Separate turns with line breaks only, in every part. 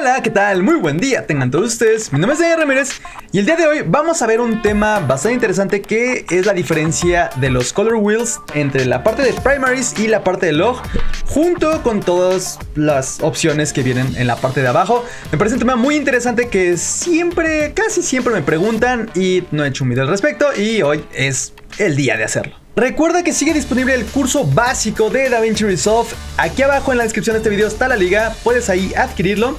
Hola, ¿qué tal? Muy buen día tengan todos ustedes. Mi nombre es Daniel Ramírez y el día de hoy vamos a ver un tema bastante interesante que es la diferencia de los color wheels entre la parte de primaries y la parte de log, junto con todas las opciones que vienen en la parte de abajo. Me parece un tema muy interesante que casi siempre me preguntan y no he hecho un video al respecto y hoy es el día de hacerlo. Recuerda que sigue disponible el curso básico de DaVinci Resolve. Aquí abajo en la descripción de este video está la liga, puedes ahí adquirirlo.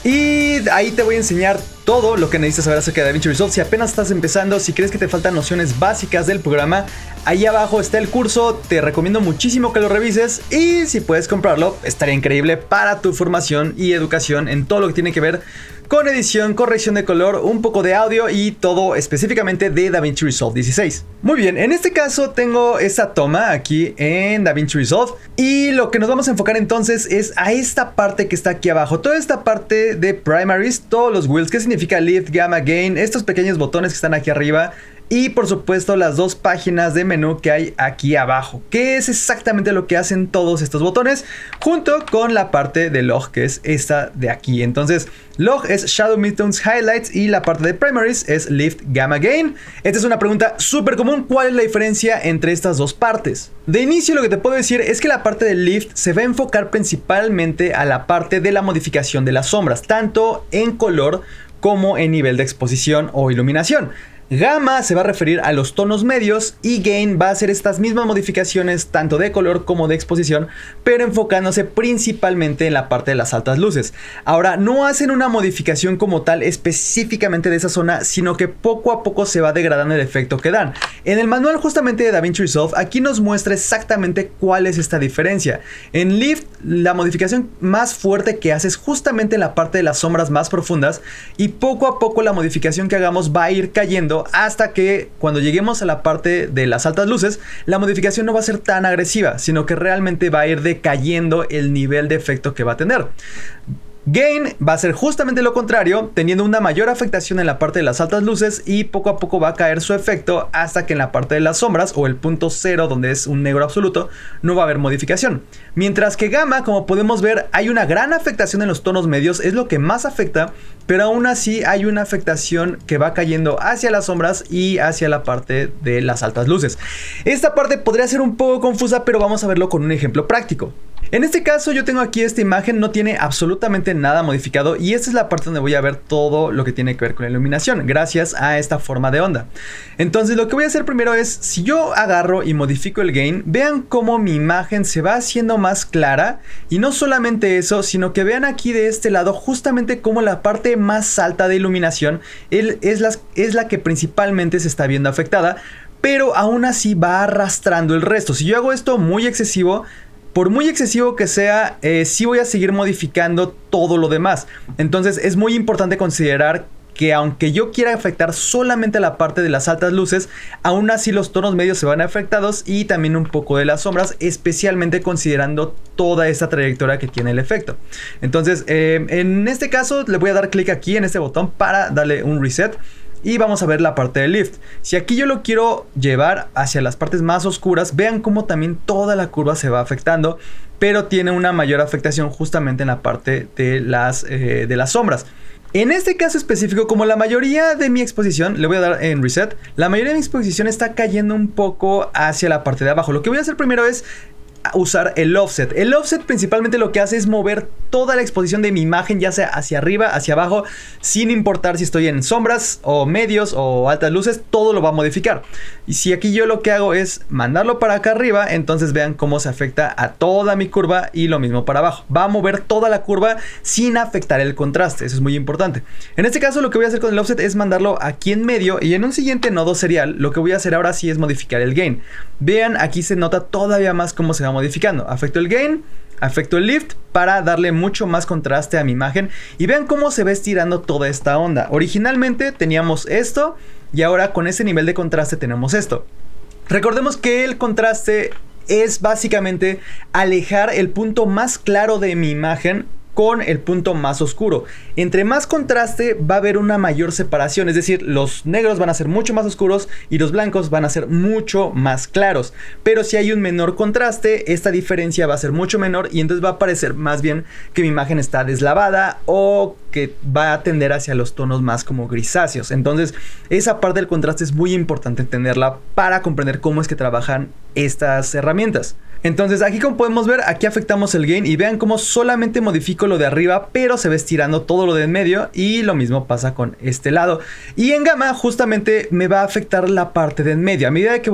Y ahí te voy a enseñar todo lo que necesitas saber acerca de DaVinci Resolve. Si apenas estás empezando, si crees que te faltan nociones básicas del programa, ahí abajo está el curso. Te recomiendo muchísimo que lo revises y si puedes comprarlo, estaría increíble para tu formación y educación en todo lo que tiene que ver con edición, corrección de color, un poco de audio y todo específicamente de DaVinci Resolve 16. Muy bien, en este caso tengo esta toma aquí en DaVinci Resolve y lo que nos vamos a enfocar entonces es a esta parte que está aquí abajo. Toda esta parte de primaries, todos los wheels, ¿qué significa lift, gamma, gain? Estos pequeños botones que están aquí arriba. Y por supuesto las dos páginas de menú que hay aquí abajo, que es exactamente lo que hacen todos estos botones, junto con la parte de log, que es esta de aquí. Entonces log es shadow, midtones, highlights y la parte de primaries es lift, gamma, gain. Esta es una pregunta súper común: ¿cuál es la diferencia entre estas dos partes? De inicio lo que te puedo decir es que la parte de lift se va a enfocar principalmente a la parte de la modificación de las sombras, tanto en color como en nivel de exposición o iluminación. Gamma se va a referir a los tonos medios y gain va a hacer estas mismas modificaciones tanto de color como de exposición, pero enfocándose principalmente en la parte de las altas luces. Ahora, no hacen una modificación como tal específicamente de esa zona, sino que poco a poco se va degradando el efecto que dan. En el manual justamente de DaVinci Resolve aquí nos muestra exactamente cuál es esta diferencia. En lift, la modificación más fuerte que hace es justamente en la parte de las sombras más profundas y poco a poco la modificación que hagamos va a ir cayendo hasta que cuando lleguemos a la parte de las altas luces, la modificación no va a ser tan agresiva, sino que realmente va a ir decayendo el nivel de efecto que va a tener. Gain va a ser justamente lo contrario, teniendo una mayor afectación en la parte de las altas luces y poco a poco va a caer su efecto hasta que en la parte de las sombras o el punto cero, donde es un negro absoluto, no va a haber modificación. Mientras que gamma, como podemos ver, hay una gran afectación en los tonos medios, es lo que más afecta, pero aún así hay una afectación que va cayendo hacia las sombras y hacia la parte de las altas luces. Esta parte podría ser un poco confusa, pero vamos a verlo con un ejemplo práctico. En este caso yo tengo aquí esta imagen, no tiene absolutamente nada modificado y esta es la parte donde voy a ver todo lo que tiene que ver con la iluminación gracias a esta forma de onda. Entonces lo que voy a hacer primero es, si yo agarro y modifico el gain, vean cómo mi imagen se va haciendo más clara y no solamente eso, sino que vean aquí de este lado justamente cómo la parte más alta de iluminación es la que principalmente se está viendo afectada, pero aún así va arrastrando el resto. Si yo hago esto muy excesivo, por muy excesivo que sea, sí voy a seguir modificando todo lo demás. Entonces es muy importante considerar que aunque yo quiera afectar solamente la parte de las altas luces, aún así los tonos medios se van afectados y también un poco de las sombras, especialmente considerando toda esta trayectoria que tiene el efecto. Entonces en este caso le voy a dar clic aquí en este botón para darle un reset. Y vamos a ver la parte de lift. Si aquí yo lo quiero llevar hacia las partes más oscuras, vean cómo también toda la curva se va afectando, pero tiene una mayor afectación justamente en la parte de las sombras. En este caso específico, como la mayoría de mi exposición, le voy a dar en reset, la mayoría de mi exposición está cayendo un poco hacia la parte de abajo. Lo que voy a hacer primero es usar el offset. El offset principalmente lo que hace es mover toda la exposición de mi imagen, ya sea hacia arriba, hacia abajo, sin importar si estoy en sombras o medios o altas luces, todo lo va a modificar. Y si aquí yo lo que hago es mandarlo para acá arriba, entonces vean cómo se afecta a toda mi curva y lo mismo para abajo. Va a mover toda la curva sin afectar el contraste, eso es muy importante. En este caso lo que voy a hacer con el offset es mandarlo aquí en medio y en un siguiente nodo serial lo que voy a hacer ahora sí es modificar el gain. Vean, aquí se nota todavía más cómo se va modificando. Afecto el gain, afecto el lift para darle mucho más contraste a mi imagen y vean cómo se va estirando toda esta onda. Originalmente teníamos esto y ahora con ese nivel de contraste tenemos esto. Recordemos que el contraste es básicamente alejar el punto más claro de mi imagen con el punto más oscuro. Entre más contraste va a haber una mayor separación, es decir, los negros van a ser mucho más oscuros y los blancos van a ser mucho más claros. Pero si hay un menor contraste, esta diferencia va a ser mucho menor y entonces va a parecer más bien que mi imagen está deslavada o que va a tender hacia los tonos más como grisáceos. Entonces esa parte del contraste es muy importante entenderla para comprender cómo es que trabajan estas herramientas. Entonces aquí, como podemos ver, aquí afectamos el gain y vean cómo solamente modifico lo de arriba, pero se va estirando todo lo de en medio, y lo mismo pasa con este lado. Y en gamma justamente me va a afectar la parte de en medio. A medida que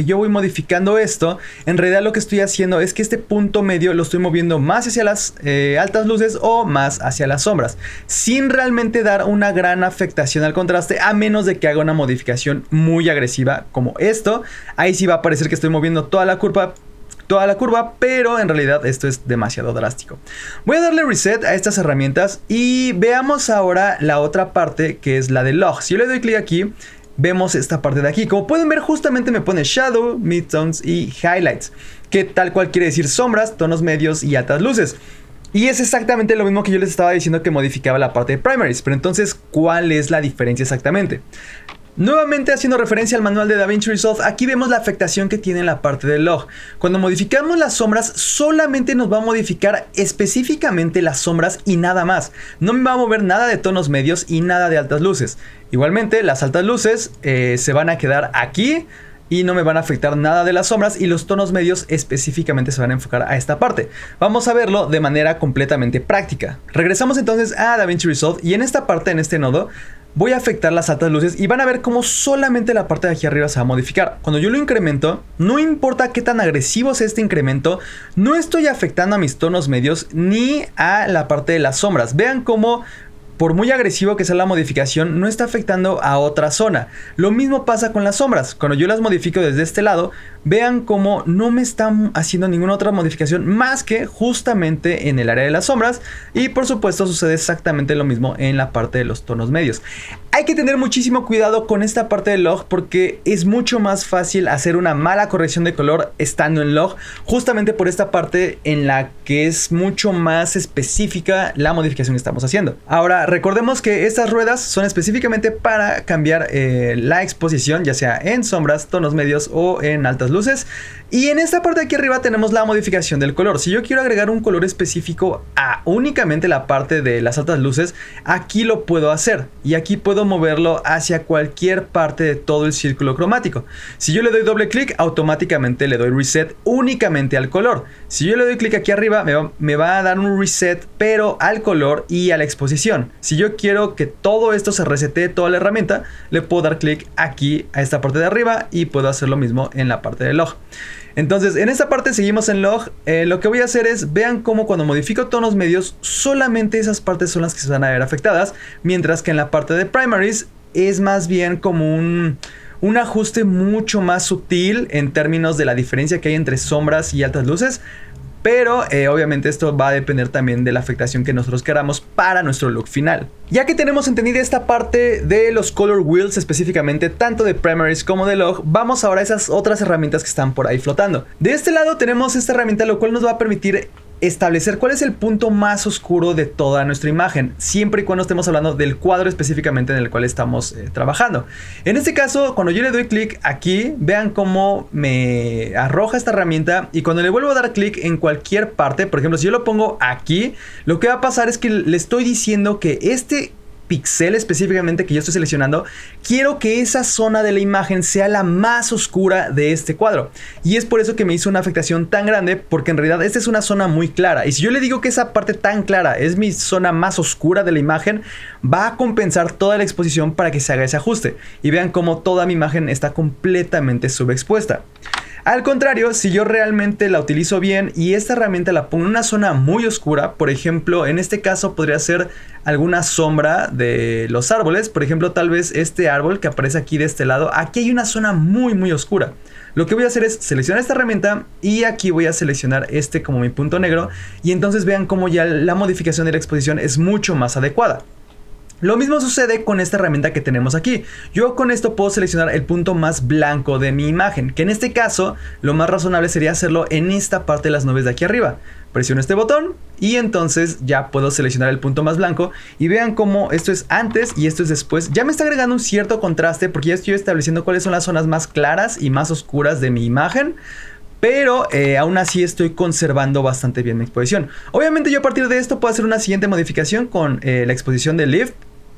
yo voy modificando esto, en realidad lo que estoy haciendo es que este punto medio lo estoy moviendo más hacia las altas luces o más hacia las sombras, sin realmente dar una gran afectación al contraste, a menos de que haga una modificación muy agresiva como esto. Ahí sí va a parecer que estoy moviendo toda la curva, pero en realidad esto es demasiado drástico. Voy a darle reset a estas herramientas y veamos ahora la otra parte, que es la de log. Si yo le doy clic aquí, vemos esta parte de aquí. Como pueden ver, justamente me pone shadow, midtones y highlights, que tal cual quiere decir sombras, tonos medios y altas luces. Y es exactamente lo mismo que yo les estaba diciendo que modificaba la parte de primaries. Pero entonces, ¿cuál es la diferencia exactamente? Nuevamente, haciendo referencia al manual de DaVinci Resolve, aquí vemos la afectación que tiene en la parte del log. Cuando modificamos las sombras, solamente nos va a modificar específicamente las sombras y nada más. No me va a mover nada de tonos medios y nada de altas luces. Igualmente, las altas luces se van a quedar aquí y no me van a afectar nada de las sombras, y los tonos medios específicamente se van a enfocar a esta parte. Vamos a verlo de manera completamente práctica. Regresamos entonces a DaVinci Resolve y en esta parte, en este nodo, voy a afectar las altas luces y van a ver cómo solamente la parte de aquí arriba se va a modificar. Cuando yo lo incremento, no importa qué tan agresivo sea este incremento, no estoy afectando a mis tonos medios ni a la parte de las sombras. Vean cómo, por muy agresivo que sea la modificación, no está afectando a otra zona. Lo mismo pasa con las sombras. Cuando yo las modifico desde este lado, vean cómo no me están haciendo ninguna otra modificación más que justamente en el área de las sombras. Y por supuesto sucede exactamente lo mismo en la parte de los tonos medios. Hay que tener muchísimo cuidado con esta parte del log, porque es mucho más fácil hacer una mala corrección de color estando en log, justamente por esta parte en la que es mucho más específica la modificación que estamos haciendo. Ahora, recordemos que estas ruedas son específicamente para cambiar la exposición, ya sea en sombras, tonos medios o en altas luces. Y en esta parte de aquí arriba tenemos la modificación del color. Si yo quiero agregar un color específico a únicamente la parte de las altas luces, aquí lo puedo hacer. Y aquí puedo moverlo hacia cualquier parte de todo el círculo cromático. Si yo le doy doble clic, automáticamente le doy reset únicamente al color. Si yo le doy clic aquí arriba, me va a dar un reset, pero al color y a la exposición. Si yo quiero que todo esto se resete toda la herramienta, le puedo dar clic aquí a esta parte de arriba y puedo hacer lo mismo en la parte del log. Entonces, en esta parte seguimos en log. Lo que voy a hacer es, vean cómo cuando modifico tonos medios, solamente esas partes son las que se van a ver afectadas, mientras que en la parte de primaries es más bien como un ajuste mucho más sutil en términos de la diferencia que hay entre sombras y altas luces. Pero obviamente esto va a depender también de la afectación que nosotros queramos para nuestro look final. Ya que tenemos entendida esta parte de los color wheels, específicamente tanto de primaries como de log, vamos ahora a esas otras herramientas que están por ahí flotando. De este lado tenemos esta herramienta, lo cual nos va a permitir establecer cuál es el punto más oscuro de toda nuestra imagen, siempre y cuando estemos hablando del cuadro específicamente en el cual estamos trabajando. En este caso, cuando yo le doy clic aquí, vean cómo me arroja esta herramienta, y cuando le vuelvo a dar clic en cualquier parte, por ejemplo, si yo lo pongo aquí, lo que va a pasar es que le estoy diciendo que este pixel específicamente que yo estoy seleccionando, quiero que esa zona de la imagen sea la más oscura de este cuadro, y es por eso que me hizo una afectación tan grande, porque en realidad esta es una zona muy clara, y si yo le digo que esa parte tan clara es mi zona más oscura de la imagen, va a compensar toda la exposición para que se haga ese ajuste, y vean cómo toda mi imagen está completamente subexpuesta. Al contrario, si yo realmente la utilizo bien y esta herramienta la pongo en una zona muy oscura, por ejemplo, en este caso podría ser alguna sombra de los árboles, por ejemplo, tal vez este árbol que aparece aquí de este lado, aquí hay una zona muy oscura. Lo que voy a hacer es seleccionar esta herramienta y aquí voy a seleccionar este como mi punto negro, y entonces vean cómo ya la modificación de la exposición es mucho más adecuada. Lo mismo sucede con esta herramienta que tenemos aquí. Yo con esto puedo seleccionar el punto más blanco de mi imagen, que en este caso lo más razonable sería hacerlo en esta parte de las nubes de aquí arriba. Presiono este botón y entonces ya puedo seleccionar el punto más blanco y vean cómo esto es antes y esto es después. Ya me está agregando un cierto contraste porque ya estoy estableciendo cuáles son las zonas más claras y más oscuras de mi imagen. Pero aún así estoy conservando bastante bien mi exposición. Obviamente yo a partir de esto puedo hacer una siguiente modificación con la exposición de Lift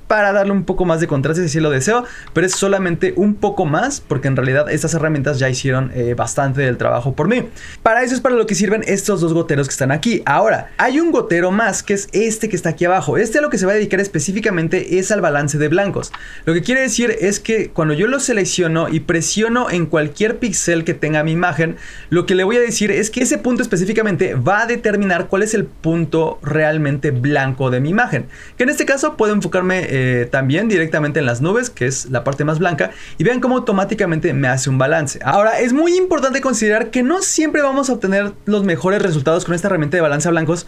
para darle un poco más de contraste si lo deseo, pero es solamente un poco más porque en realidad estas herramientas ya hicieron bastante del trabajo por mí. Para eso es para lo que sirven estos dos goteros que están aquí. Ahora, hay un gotero más que es este que está aquí abajo. Este a lo que se va a dedicar específicamente es al balance de blancos. Lo que quiere decir es que cuando yo lo selecciono y presiono en cualquier píxel que tenga mi imagen, lo que le voy a decir es que ese punto específicamente va a determinar cuál es el punto realmente blanco de mi imagen. Que en este caso puedo enfocarme también directamente en las nubes, que es la parte más blanca, y vean cómo automáticamente me hace un balance. Ahora, es muy importante considerar que no siempre vamos a obtener los mejores resultados con esta herramienta de balance a blancos,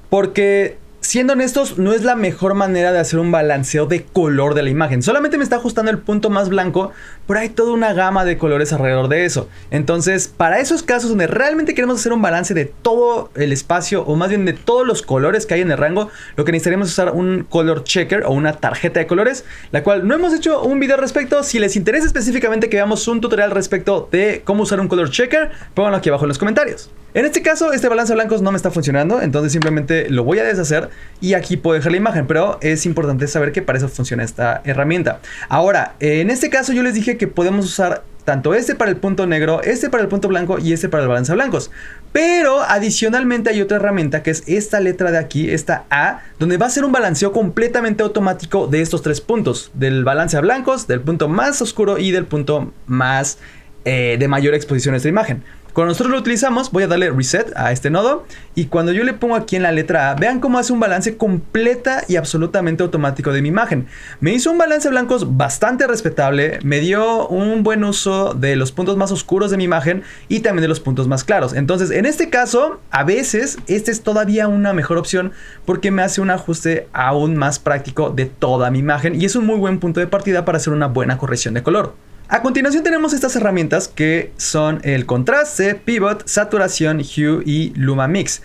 porque siendo honestos, no es la mejor manera de hacer un balanceo de color de la imagen. Solamente me está ajustando el punto más blanco, pero hay toda una gama de colores alrededor de eso. Entonces, para esos casos donde realmente queremos hacer un balance de todo el espacio, o más bien de todos los colores que hay en el rango, lo que necesitaríamos es usar un color checker o una tarjeta de colores, la cual no hemos hecho un video al respecto. Si les interesa específicamente que veamos un tutorial respecto de cómo usar un color checker, pónganlo aquí abajo en los comentarios. En este caso, este balance a blancos no me está funcionando, entonces simplemente lo voy a deshacer y aquí puedo dejar la imagen, pero es importante saber que para eso funciona esta herramienta. Ahora, en este caso yo les dije que podemos usar tanto este para el punto negro, este para el punto blanco y este para el balance a blancos. Pero adicionalmente hay otra herramienta que es esta letra de aquí, esta A, donde va a ser un balanceo completamente automático de estos tres puntos, del balance a blancos, del punto más oscuro y del punto más de mayor exposición a esta imagen. Cuando nosotros lo utilizamos, voy a darle reset a este nodo y cuando yo le pongo aquí en la letra A, vean cómo hace un balance completa y absolutamente automático de mi imagen. Me hizo un balance de blancos bastante respetable, me dio un buen uso de los puntos más oscuros de mi imagen y también de los puntos más claros. Entonces, en este caso, a veces, este es todavía una mejor opción porque me hace un ajuste aún más práctico de toda mi imagen y es un muy buen punto de partida para hacer una buena corrección de color. A continuación tenemos estas herramientas que son el contraste, pivot, saturación, hue y luma mix.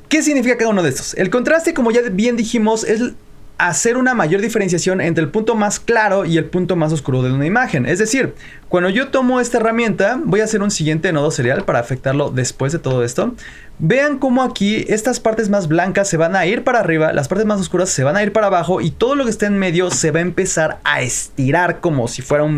¿Qué significa cada uno de estos? El contraste, como ya bien dijimos, es hacer una mayor diferenciación entre el punto más claro y el punto más oscuro de una imagen. Es decir, cuando yo tomo esta herramienta, voy a hacer un siguiente nodo serial para afectarlo después de todo esto. Vean cómo aquí estas partes más blancas se van a ir para arriba, las partes más oscuras se van a ir para abajo y todo lo que está en medio se va a empezar a estirar como si fuera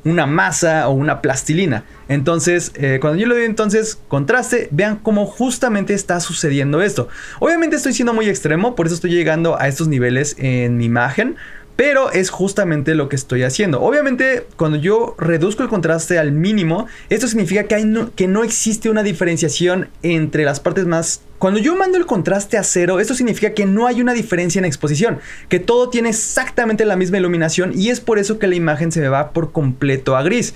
una masa o una plastilina. Entonces, cuando yo le doy entonces contraste, vean cómo justamente está sucediendo esto. Obviamente estoy siendo muy extremo, por eso estoy llegando a estos niveles en mi imagen. Pero es justamente lo que estoy haciendo. Obviamente, cuando yo reduzco el contraste al mínimo, esto significa que no existe una diferenciación entre las partes más... Cuando yo mando el contraste a 0, esto significa que no hay una diferencia en exposición, que todo tiene exactamente la misma iluminación y es por eso que la imagen se me va por completo a gris.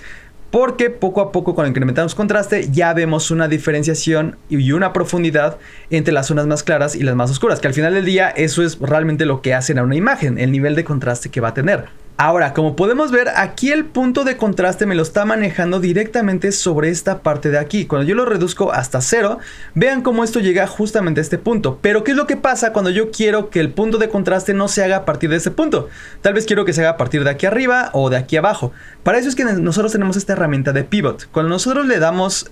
Porque poco a poco cuando incrementamos contraste ya vemos una diferenciación y una profundidad entre las zonas más claras y las más oscuras, que al final del día eso es realmente lo que hacen a una imagen, el nivel de contraste que va a tener. Ahora, como podemos ver, aquí el punto de contraste me lo está manejando directamente sobre esta parte de aquí. Cuando yo lo reduzco hasta 0, vean cómo esto llega justamente a este punto. Pero, ¿qué es lo que pasa cuando yo quiero que el punto de contraste no se haga a partir de este punto? Tal vez quiero que se haga a partir de aquí arriba o de aquí abajo. Para eso es que nosotros tenemos esta herramienta de pivot. Cuando nosotros le damos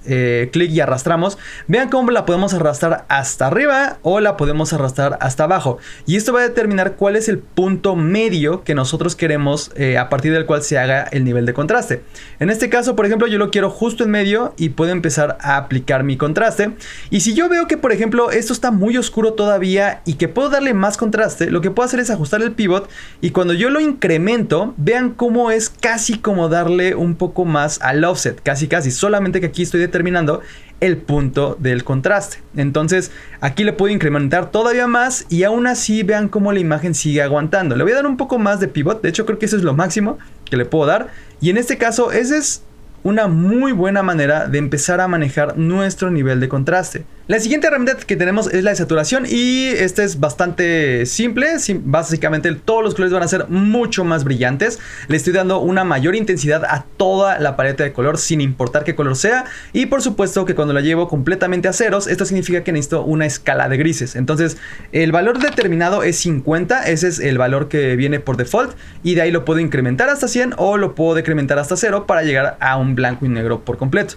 clic y arrastramos, vean cómo la podemos arrastrar hasta arriba o la podemos arrastrar hasta abajo. Y esto va a determinar cuál es el punto medio que nosotros queremos a partir del cual se haga el nivel de contraste. En este caso, por ejemplo, yo lo quiero justo en medio y puedo empezar a aplicar mi contraste. Y si yo veo que, por ejemplo, esto está muy oscuro todavía y que puedo darle más contraste, lo que puedo hacer es ajustar el pivot y cuando yo lo incremento, vean cómo es casi como darle un poco más al offset, casi, solamente que aquí estoy determinando el punto del contraste. Entonces aquí le puedo incrementar todavía más y aún así vean cómo la imagen sigue aguantando. Le voy a dar un poco más de pivot, de hecho creo que eso es lo máximo que le puedo dar y en este caso esa es una muy buena manera de empezar a manejar nuestro nivel de contraste. La siguiente herramienta que tenemos es la de saturación y este es bastante simple. Básicamente todos los colores van a ser mucho más brillantes. Le estoy dando una mayor intensidad a toda la paleta de color sin importar qué color sea. Y por supuesto que cuando la llevo completamente a ceros, esto significa que necesito una escala de grises. Entonces el valor determinado es 50, ese es el valor que viene por default. Y de ahí lo puedo incrementar hasta 100 o lo puedo decrementar hasta 0 para llegar a un blanco y negro por completo.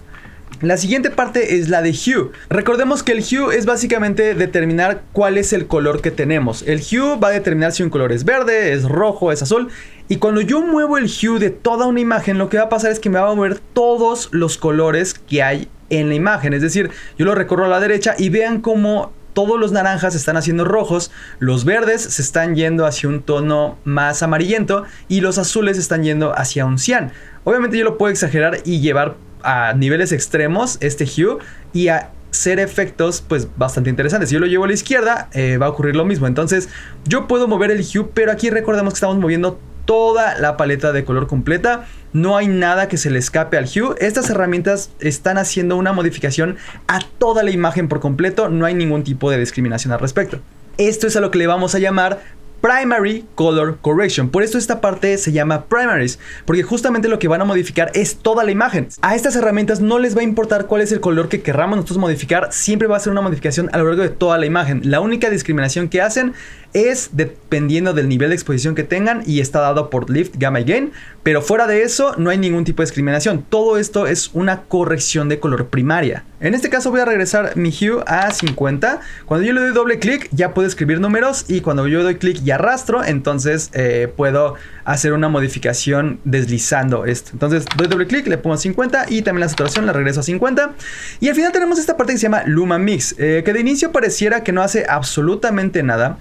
La siguiente parte es la de Hue. Recordemos que el Hue es básicamente determinar cuál es el color que tenemos. El Hue va a determinar si un color es verde, es rojo, es azul. Y cuando yo muevo el Hue de toda una imagen, lo que va a pasar es que me va a mover todos los colores que hay en la imagen. Es decir, yo lo recorro a la derecha y vean cómo todos los naranjas se están haciendo rojos, los verdes se están yendo hacia un tono más amarillento y los azules se están yendo hacia un cian. Obviamente yo lo puedo exagerar y llevar a niveles extremos este Hue y a hacer efectos pues bastante interesantes. Si yo lo llevo a la izquierda va a ocurrir lo mismo. Entonces yo puedo mover el Hue, pero aquí recordemos que estamos moviendo toda la paleta de color completa. No hay nada que se le escape al Hue. Estas herramientas están haciendo una modificación a toda la imagen por completo. No hay ningún tipo de discriminación al respecto. Esto es a lo que le vamos a llamar Primary Color Correction. Por eso esta parte se llama Primaries, porque justamente lo que van a modificar es toda la imagen. A estas herramientas no les va a importar cuál es el color que querramos nosotros modificar, siempre va a ser una modificación a lo largo de toda la imagen. La única discriminación que hacen es dependiendo del nivel de exposición que tengan y está dado por Lift, Gamma y Gain, pero fuera de eso no hay ningún tipo de discriminación. Todo esto es una corrección de color primaria. En este caso voy a regresar mi Hue a 50. Cuando yo le doy doble clic ya puedo escribir números y cuando yo doy clic y arrastro, entonces puedo hacer una modificación deslizando esto. Entonces doy doble clic, le pongo 50 y también la saturación la regreso a 50. Y al final tenemos esta parte que se llama Luma Mix, que de inicio pareciera que no hace absolutamente nada.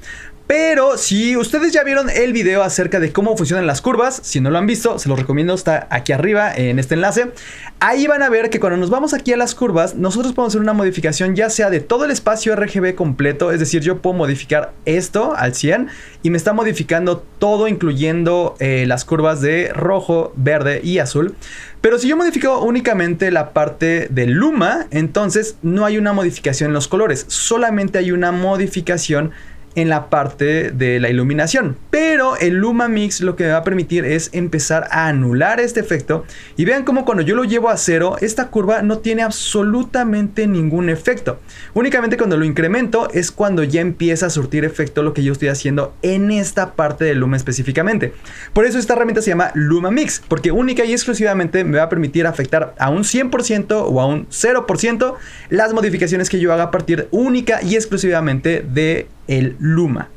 Pero si ustedes ya vieron el video acerca de cómo funcionan las curvas, si no lo han visto, se los recomiendo, está aquí arriba en este enlace. Ahí van a ver que cuando nos vamos aquí a las curvas, nosotros podemos hacer una modificación ya sea de todo el espacio RGB completo, es decir, yo puedo modificar esto al 100 y me está modificando todo, incluyendo las curvas de rojo, verde y azul. Pero si yo modifico únicamente la parte de Luma, entonces no hay una modificación en los colores, solamente hay una modificación en la parte de la iluminación. Pero el Luma Mix lo que me va a permitir es empezar a anular este efecto. Y vean cómo cuando yo lo llevo a 0, esta curva no tiene absolutamente ningún efecto. Únicamente cuando lo incremento es cuando ya empieza a surtir efecto lo que yo estoy haciendo en esta parte del Luma específicamente. Por eso esta herramienta se llama Luma Mix, porque única y exclusivamente me va a permitir afectar a un 100% o a un 0% las modificaciones que yo haga a partir única y exclusivamente de el Luma.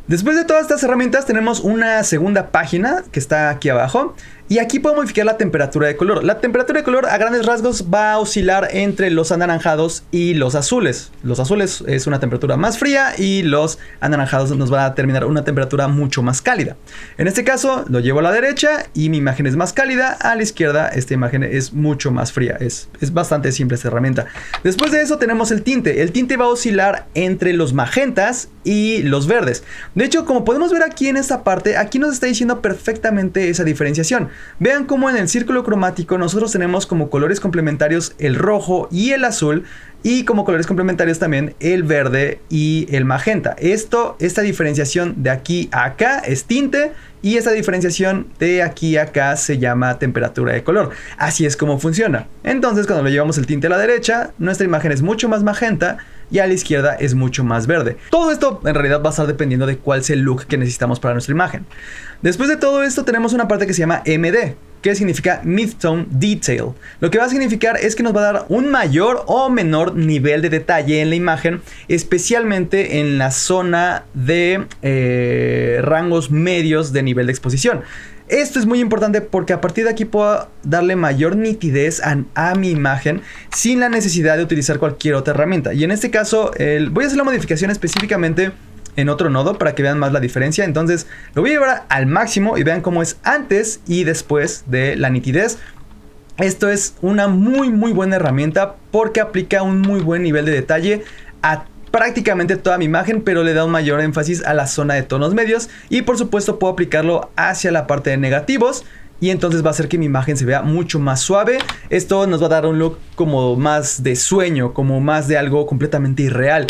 Después de todas estas herramientas tenemos una segunda página que está aquí abajo. Y aquí puedo modificar la temperatura de color. La temperatura de color a grandes rasgos va a oscilar entre los anaranjados y los azules. Los azules es una temperatura más fría y los anaranjados nos van a terminar una temperatura mucho más cálida. En este caso lo llevo a la derecha y mi imagen es más cálida. A la izquierda esta imagen es mucho más fría. Es bastante simple esta herramienta. Después de eso tenemos el tinte. El tinte va a oscilar entre los magentas y los verdes. De hecho, como podemos ver aquí en esta parte, aquí nos está diciendo perfectamente esa diferenciación. Vean cómo en el círculo cromático nosotros tenemos como colores complementarios el rojo y el azul, y como colores complementarios también el verde y el magenta. Esta diferenciación de aquí a acá es tinte, y esta diferenciación de aquí a acá se llama temperatura de color. Así es como funciona. Entonces cuando lo llevamos el tinte a la derecha, nuestra imagen es mucho más magenta y a la izquierda es mucho más verde. Todo esto en realidad va a estar dependiendo de cuál sea el look que necesitamos para nuestra imagen. Después de todo esto tenemos una parte que se llama MD, que significa Midtone Detail. Lo que va a significar es que nos va a dar un mayor o menor nivel de detalle en la imagen, especialmente en la zona de rangos medios de nivel de exposición. Esto es muy importante porque a partir de aquí puedo darle mayor nitidez a mi imagen sin la necesidad de utilizar cualquier otra herramienta. Y en este caso voy a hacer la modificación específicamente en otro nodo para que vean más la diferencia. Entonces lo voy a llevar al máximo y vean cómo es antes y después de la nitidez. Esto es una muy buena herramienta porque aplica un muy buen nivel de detalle a prácticamente toda mi imagen, pero le da un mayor énfasis a la zona de tonos medios, y por supuesto puedo aplicarlo hacia la parte de negativos y entonces va a hacer que mi imagen se vea mucho más suave. Esto nos va a dar un look como más de sueño, como más de algo completamente irreal,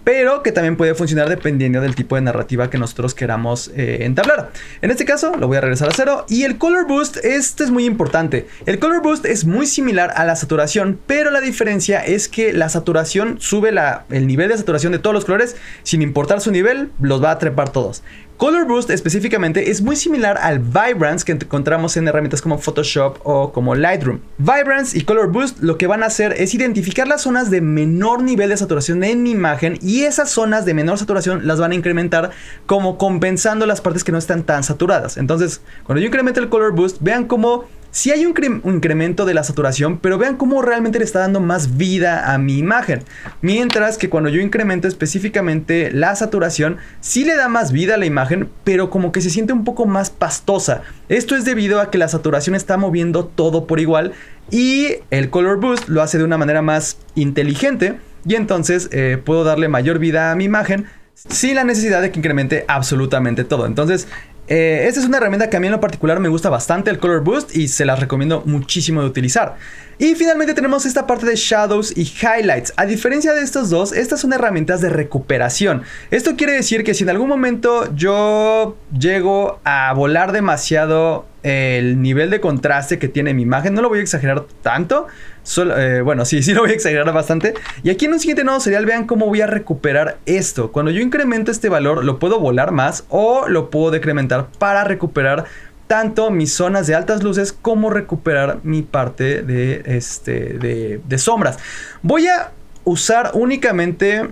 pero que también puede funcionar dependiendo del tipo de narrativa que nosotros queramos entablar. En este caso lo voy a regresar a 0. Y el Color Boost, este es muy importante. El Color Boost es muy similar a la saturación, pero la diferencia es que la saturación sube el nivel de saturación de todos los colores. Sin importar su nivel, los va a trepar todos. Color Boost específicamente es muy similar al Vibrance que encontramos en herramientas como Photoshop o como Lightroom. Vibrance y Color Boost lo que van a hacer es identificar las zonas de menor nivel de saturación en mi imagen, y esas zonas de menor saturación las van a incrementar como compensando las partes que no están tan saturadas. Entonces, cuando yo incremento el Color Boost, vean cómo sí hay un incremento de la saturación, pero vean cómo realmente le está dando más vida a mi imagen. Mientras que cuando yo incremento específicamente la saturación, sí le da más vida a la imagen, pero como que se siente un poco más pastosa. Esto es debido a que la saturación está moviendo todo por igual, y el Color Boost lo hace de una manera más inteligente, y entonces puedo darle mayor vida a mi imagen sin la necesidad de que incremente absolutamente todo. Entonces, esta es una herramienta que a mí en lo particular me gusta bastante, el Color Boost, y se las recomiendo muchísimo de utilizar. Y finalmente tenemos esta parte de Shadows y Highlights. A diferencia de estos dos, estas son herramientas de recuperación. Esto quiere decir que si en algún momento yo llego a volar demasiado el nivel de contraste que tiene mi imagen, no lo voy a exagerar tanto, bueno, sí lo voy a exagerar bastante. Y aquí en un siguiente nodo serial vean cómo voy a recuperar esto. Cuando yo incremento este valor, lo puedo volar más o lo puedo decrementar para recuperar tanto mis zonas de altas luces como recuperar mi parte de sombras. Voy a usar únicamente...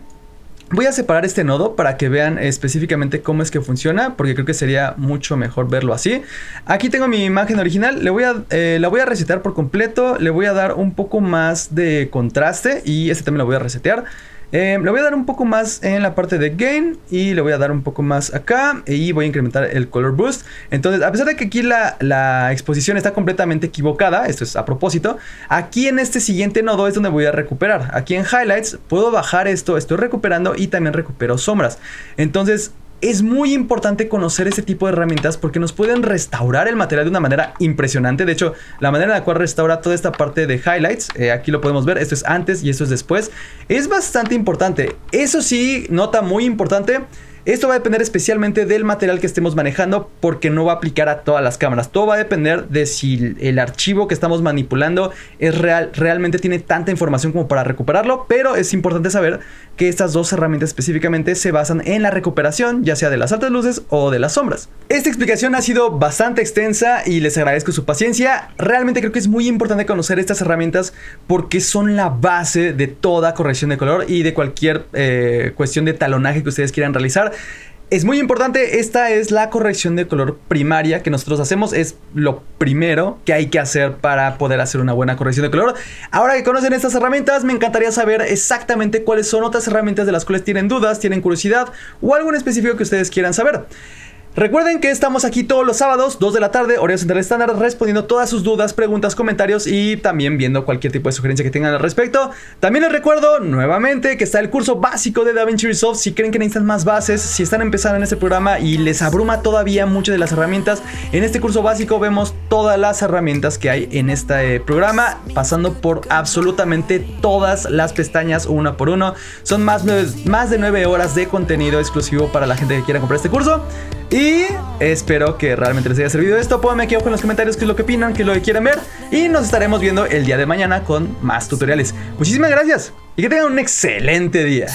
Voy a separar este nodo para que vean específicamente cómo es que funciona, porque creo que sería mucho mejor verlo así. Aquí tengo mi imagen original, la voy a resetear por completo, le voy a dar un poco más de contraste y este también lo voy a resetear. Le voy a dar un poco más en la parte de Gain y le voy a dar un poco más acá y voy a incrementar el Color Boost. Entonces, a pesar de que aquí la exposición está completamente equivocada, esto es a propósito, aquí en este siguiente nodo es donde voy a recuperar. Aquí en Highlights puedo bajar esto, estoy recuperando y también recupero sombras. Entonces, es muy importante conocer este tipo de herramientas porque nos pueden restaurar el material de una manera impresionante. De hecho, la manera en la cual restaura toda esta parte de highlights, aquí lo podemos ver, esto es antes y esto es después, es bastante importante. Eso sí, nota muy importante, esto va a depender especialmente del material que estemos manejando, porque no va a aplicar a todas las cámaras. Todo va a depender de si el archivo que estamos manipulando es realmente tiene tanta información como para recuperarlo. Pero es importante saber que estas dos herramientas específicamente se basan en la recuperación, ya sea de las altas luces o de las sombras. Esta explicación ha sido bastante extensa y les agradezco su paciencia. Realmente creo que es muy importante conocer estas herramientas porque son la base de toda corrección de color y de cualquier cuestión de talonaje que ustedes quieran realizar. Es muy importante, esta es la corrección de color primaria que nosotros hacemos, es lo primero que hay que hacer para poder hacer una buena corrección de color. Ahora que conocen estas herramientas, me encantaría saber exactamente cuáles son otras herramientas de las cuales tienen dudas, tienen curiosidad o algo en específico que ustedes quieran saber. Recuerden que estamos aquí todos los sábados, 2 de la tarde, horario central estándar, respondiendo todas sus dudas, preguntas, comentarios y también viendo cualquier tipo de sugerencia que tengan al respecto. También les recuerdo nuevamente que está el curso básico de DaVinci Resolve. Si creen que necesitan más bases, si están empezando en este programa y les abruma todavía muchas de las herramientas, en este curso básico vemos todas las herramientas que hay en este programa, pasando por absolutamente todas las pestañas una por uno. Son más de 9 horas de contenido exclusivo para la gente que quiera comprar este curso. Y espero que realmente les haya servido esto. Pónganme aquí abajo en los comentarios qué es lo que opinan, qué es lo que quieren ver. Y nos estaremos viendo el día de mañana con más tutoriales. Muchísimas gracias y que tengan un excelente día.